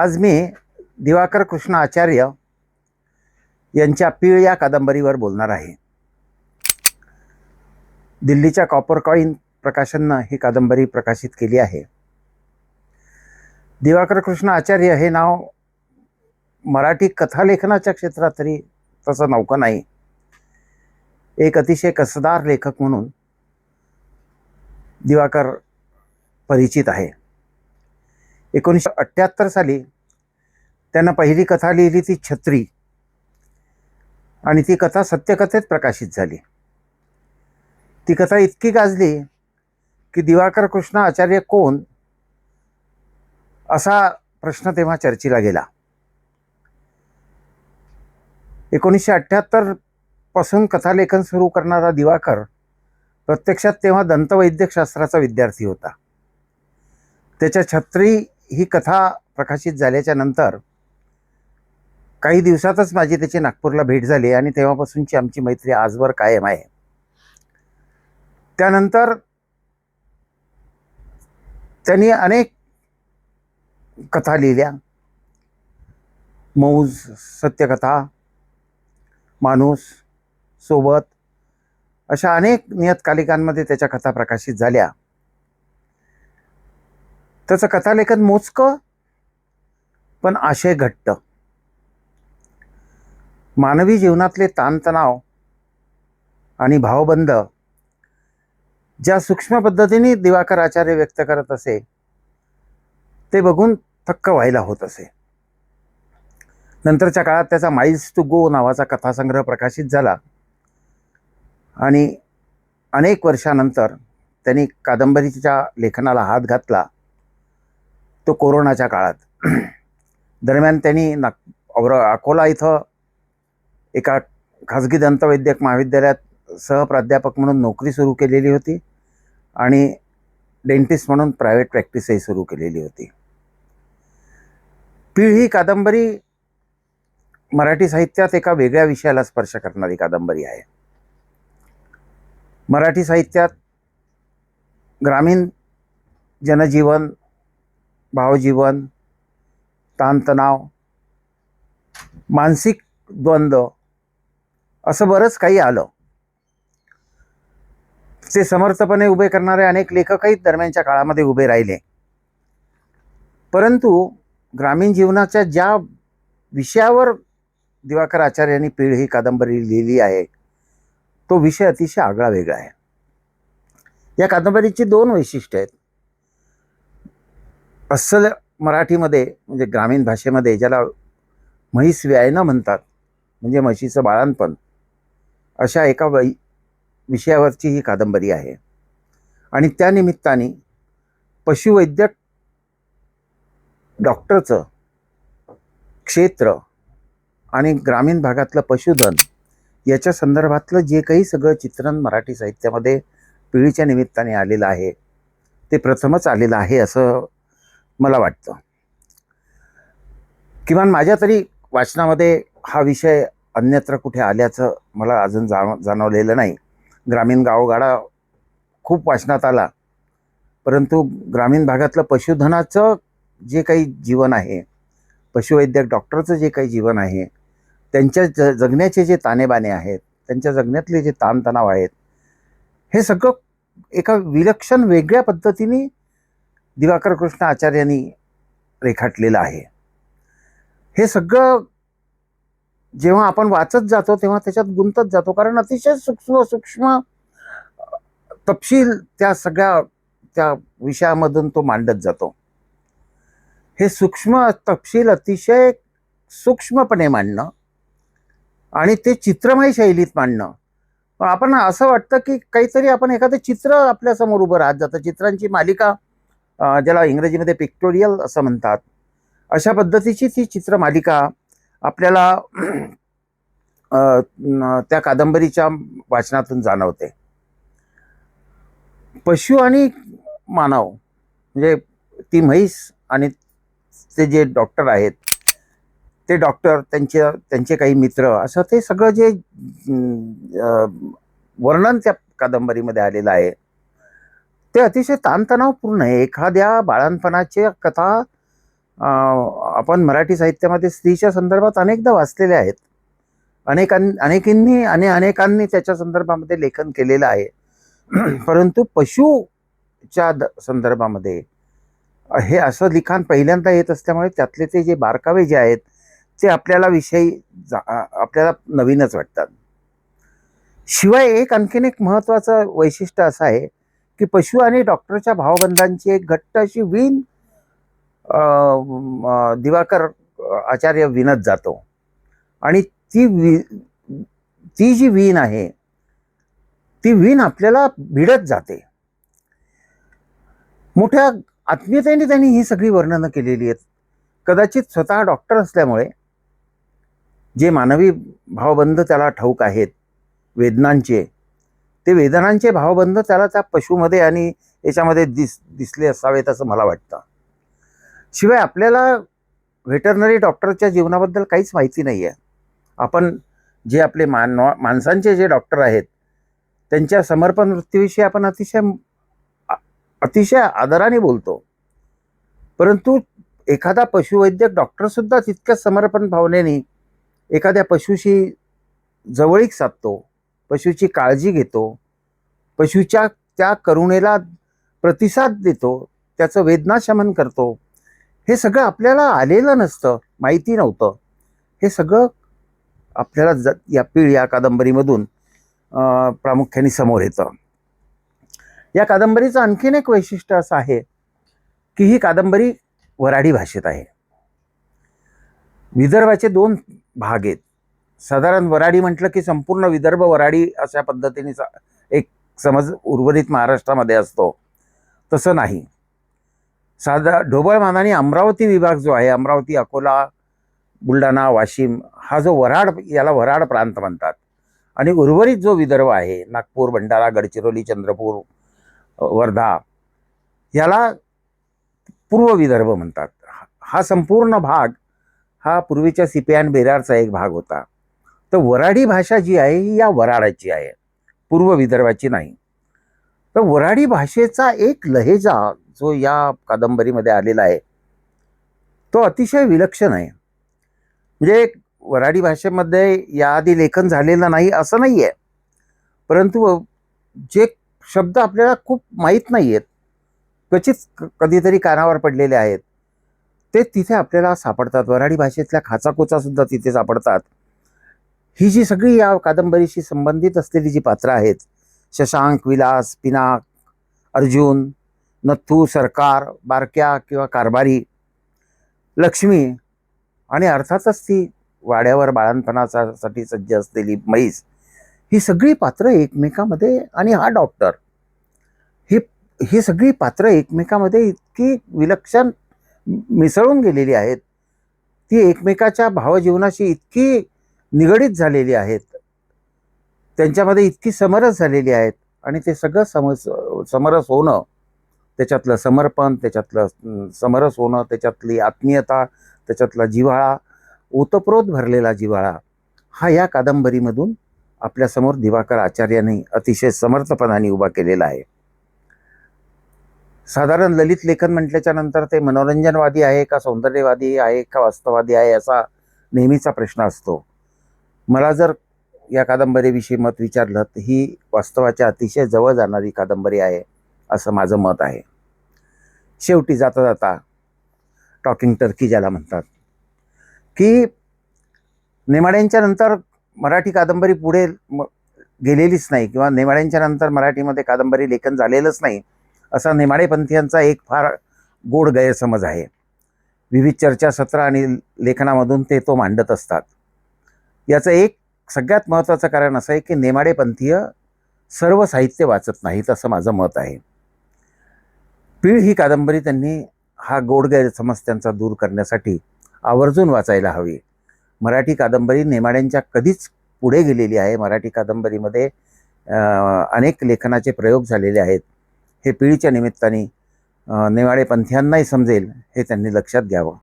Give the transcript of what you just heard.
आज मी दिवाकर कृष्ण आचार्य यांच्या पीळ या कादंबरीवर बोलणार आहे. दिल्लीच्या कॉपर कॉइन प्रकाशननं ही कादंबरी प्रकाशित केली आहे. दिवाकर कृष्ण आचार्य हे नाव मराठी कथालेखनाच्या क्षेत्रात तरी तसं नौकं नाही. एक अतिशय कसदार लेखक म्हणून दिवाकर परिचित आहे. 1978 साली त्यानं पहिली कथा लिहिली ती छत्री, आणि ती कथा सत्यकथेत प्रकाशित झाली. ती कथा इतकी गाजली की दिवाकर कृष्ण आचार्य कोण असा प्रश्न तेव्हा चर्चेला गेला. 1978 पासून कथालेखन सुरू करणारा दिवाकर प्रत्यक्षात तेव्हा दंतवैद्यकशास्त्राचा विद्यार्थी होता. त्याच्या छत्री ही कथा प्रकाशित झाल्याच्या नंतर काही दिवसातच माझी त्याची नागपूरला भेट झाली आणि तेव्हापासूनची आमची मैत्री आजवर कायम आहे. त्यानंतर त्यांनी अनेक कथा लिहिल्या. मौज, सत्यकथा, माणूस, सोबत अशा अनेक नियतकालिकांमध्ये त्याच्या कथा प्रकाशित झाल्या. त्याचं कथालेखन मोजकं पण आशय घट्ट. मानवी जीवनातले ताणतणाव आणि भावबंध ज्या सूक्ष्म पद्धतीने दिवाकर आचार्य व्यक्त करत असे ते बघून थक्क व्हायला होत असे. नंतरच्या काळात त्याचा माइल्स टू गो नावाचा कथासंग्रह प्रकाशित झाला आणि अनेक वर्षानंतर त्यांनी कादंबरीच्या लेखनाला हात घातला, तो कोरोनाच्या काळात. दरम्यान त्यांनी अकोला इथं एका खाजगी दंतवैद्यक महाविद्यालयात सहप्राध्यापक म्हणून नोकरी सुरू केलेली होती आणि डेंटिस्ट म्हणून प्रायव्हेट प्रॅक्टिसही सुरू केलेली होती. पीळ ही कादंबरी मराठी साहित्यात एका वेगळ्या विषयाला स्पर्श करणारी कादंबरी आहे. मराठी साहित्यात ग्रामीण जनजीवन, भावजीवन, ताणतणाव, मानसिक द्वंद्व असं बरंच काही आलं. ते समर्थपणे उभे करणारे अनेक लेखकही दरम्यानच्या काळामध्ये उभे राहिले. परंतु ग्रामीण जीवनाच्या ज्या विषयावर दिवाकर आचार्यांनी पीळ ही कादंबरी लिहिली आहे तो विषय अतिशय आगळा वेगळा आहे. या कादंबरीची दोन वैशिष्ट्ये आहेत. अस्सल मराठीमध्ये म्हणजे ग्रामीण भाषेमध्ये ज्याला म्हैस व्यायनं म्हणतात, म्हणजे म्हशीचं बाळंतपण, अशा एका विषयावरची ही कादंबरी आहे. आणि त्या निमित्ताने पशुवैद्यक डॉक्टरचं क्षेत्र आणि ग्रामीण भागातलं पशुधन याच्या संदर्भातलं जे काही सगळं चित्रण मराठी साहित्यामध्ये पिढीच्या निमित्ताने आलेलं आहे ते प्रथमच आलेलं आहे असं मला वाटतं. किमान माझ्या तरी वाचनामध्ये हा विषय अन्यत्र कुठे आल्याचं मला अजून जाणवलेलं नाही. ग्रामीण गावगाडा खूप वाचनात आला, परंतु ग्रामीण भागातलं पशुधनाचं जे काही जीवन आहे, पशुवैद्यक डॉक्टरचं जे काही जीवन आहे, त्यांच्या जगण्याचे जे ताणेबाणे आहेत, त्यांच्या जगण्यातले जे ताणतणाव आहेत, हे सगळं एका विलक्षण वेगळ्या पद्धतीने दिवाकर कृष्ण आचार्यांनी रेखाटलेलं आहे. हे सगळं जेव्हा आपण वाचत जातो तेव्हा त्याच्यात गुंतत जातो, कारण अतिशय सूक्ष्म तपशील त्या विषयामधून तो मांडत जातो. हे सूक्ष्म तपशील अतिशय सूक्ष्मपणे मांडणं आणि ते चित्रमय शैलीत मांडणं. पण आपण असं वाटतं की काहीतरी आपण एखादं चित्र आपल्यासमोर उभं राहत जातं. चित्रांची मालिका, ज्याला इंग्रजीमध्ये पिक्टोरियल असं म्हणतात, अशा पद्धतीची ती चित्रमालिका आपल्याला त्या कादंबरीच्या वाचनातून जाणवते. पशु आणि मानव म्हणजे ती म्हैस आणि ते जे डॉक्टर आहेत ते डॉक्टर, त्यांचे काही मित्र, असं ते सगळं जे वर्णन त्या कादंबरीमध्ये आलेलं आहे ते अतिशय ताणतणावपूर्ण आहे. एखाद्या बाळंतपणाची कथा आपण मराठी साहित्यामध्ये स्त्रीच्या संदर्भात अनेकदा वाचलेले आहेत. अनेकांनी त्याच्या संदर्भामध्ये लेखन केलेलं आहे. परंतु पशुच्या संदर्भामध्ये हे असं लिखाण पहिल्यांदा येत असल्यामुळे त्यातले ते जे बारकावे जे आहेत ते आपल्याला आपल्याला नवीनच वाटतात. शिवाय आणखीन एक महत्त्वाचं वैशिष्ट्य असं आहे की पशु आणि डॉक्टरच्या भावबंधांची एक घट्ट अशी वीण दिवाकर आचार्य विणत जातो. आणि ती जी वीण आहे ती वीण आपल्याला भिडत जाते. मोठ्या आत्मीयतेने त्यांनी ही सगळी वर्णनं केलेली आहेत. कदाचित स्वतः डॉक्टर असल्यामुळे जे मानवी भावबंध त्याला ठाऊक आहेत वेदनांचे, ते वेदनांचे भावबंध त्याला त्या पशुमध्ये आणि याच्यामध्ये दिसले असावेत असं मला वाटतं. शिवाय आपल्याला व्हेटरनरी डॉक्टरच्या जीवनाबद्दल काहीच माहिती नाही आहे. आपण जे आपले माणसांचे जे डॉक्टर आहेत त्यांच्या समर्पण वृत्तीविषयी आपण अतिशय आदराने बोलतो. परंतु एखादा पशुवैद्यक डॉक्टरसुद्धा तितक्याच समर्पण भावनेने एखाद्या पशुशी जवळीक साधतो, पशुची काळजी घेतो, पशुच्या त्या करुणेला प्रतिसाद देतो, त्याचं वेदनाशमन करतो. हे सगळं आपल्याला आलेलं नसतं, माहिती नव्हतं. हे सगळं आपल्याला या पीळ या कादंबरीमधून प्रामुख्याने समोर येतं. या कादंबरीचं आणखीन एक वैशिष्ट्य असं आहे की ही कादंबरी वऱ्हाडी भाषेत आहे. विदर्भाचे 2 भाग आहेत. साधारण वऱ्हाडी म्हटलं की संपूर्ण विदर्भ वऱ्हाडी अशा पद्धतीने एक समज उर्वरित महाराष्ट्रामध्ये असतो. तसं नाही. ढोबळ मानाने अमरावती विभाग जो आहे, अमरावती, अकोला, बुलढाणा, वाशिम, हा जो याला वऱ्हाड प्रांत म्हणतात. आणि उर्वरित जो विदर्भ आहे, नागपूर, भंडारा, गडचिरोली, चंद्रपूर, वर्धा, याला पूर्व विदर्भ म्हणतात. हा संपूर्ण भाग हा पूर्वीच्या सिपियान बेरारचा एक भाग होता. तर वऱ्हाडी भाषा जी आहे ही या वऱ्हाडाची आहे, पूर्व विदर्भाची नाही. तर वऱ्हाडी भाषेचा एक लहेजा जो या कादंबरीमध्ये आलेला आहे तो अतिशय विलक्षण आहे. म्हणजे वऱ्हाडी भाषेमध्ये याआधी लेखन झालेलं नाही असं नाही आहे, परंतु जे शब्द आपल्याला खूप माहीत नाही आहेत, क्वचित कधीतरी कानावर पडलेले आहेत, ते तिथे आपल्याला सापडतात. वऱ्हाडी भाषेतल्या खाचाखोचासुद्धा तिथे सापडतात. ही जी सगळी या कादंबरीशी संबंधित असलेली जी पात्रं आहेत, शशांक, विलास, पिनाक, अर्जुन, नथू, सरकार, बारक्या किंवा कारभारी, लक्ष्मी आणि अर्थातच ती वाड्यावर बाळंतपणासाठी सज्ज असलेली म्हैस, ही सगळी पात्रं एकमेकामध्ये, आणि हा डॉक्टर, ही सगळी पात्रं एकमेकामध्ये इतकी विलक्षण मिसळून गेलेली आहेत, ती एकमेकाच्या भावजीवनाशी इतकी निगडीत झालेली आहेत, त्यांच्यामध्ये इतकी समरस झालेली आहेत. आणि ते सगळं समरस होणं, त्याच्यातलं समर्पण, त्याच्यातलं समरस होणं, त्याच्यातली आत्मीयता, त्याच्यातला जिव्हाळा, ओतप्रोत भरलेला जिव्हाळा, हा या कादंबरीमधून आपल्यासमोर दिवाकर आचार्यांनी अतिशय समर्थपणाने उभा केलेला आहे. साधारण ललित लेखन म्हटल्याच्या नंतर ते मनोरंजनवादी आहे का सौंदर्यवादी आहे का वास्तववादी आहे असा नेहमीचा प्रश्न असतो. मला जर या कादंबरीविषयी मत विचारलं तर ही वास्तवाच्या अतिशय जवळ जाणारी कादंबरी आहे असं माझं मत आहे. शेवटी जाता जाता टॉकिंग टर्की ज्याला म्हणतात, की नेमाड्यांच्या नंतर मराठी कादंबरी पुढे गेलेलीच नाही, किंवा नेमाड्यांच्या नंतर मराठीमध्ये कादंबरी लेखन झालेलंच नाही असा नेमाडेपंथीयांचा एक फार गोड गैरसमज आहे. विविध चर्चासत्र आणि लेखनामधून ते तो मांडत असतात. याचं एक सगळ्यात महत्त्वाचं कारण असं आहे की नेमाडेपंथीय सर्व साहित्य वाचत नाहीत असं माझं मत आहे. पीळ ही कादंबरी त्यांनी हा गोड गैरसमज त्यांचा दूर करण्यासाठी आवर्जून वाचायला हवी. मराठी कादंबरी नेमाड्यांच्या कधीच पुढे गेलेली आहे. मराठी कादंबरीमध्ये अनेक लेखनाचे प्रयोग झालेले आहेत. हे पिढीच्या निमित्ताने नेमाडेपंथीयांनाही समजेल हे त्यांनी लक्षात घ्यावं.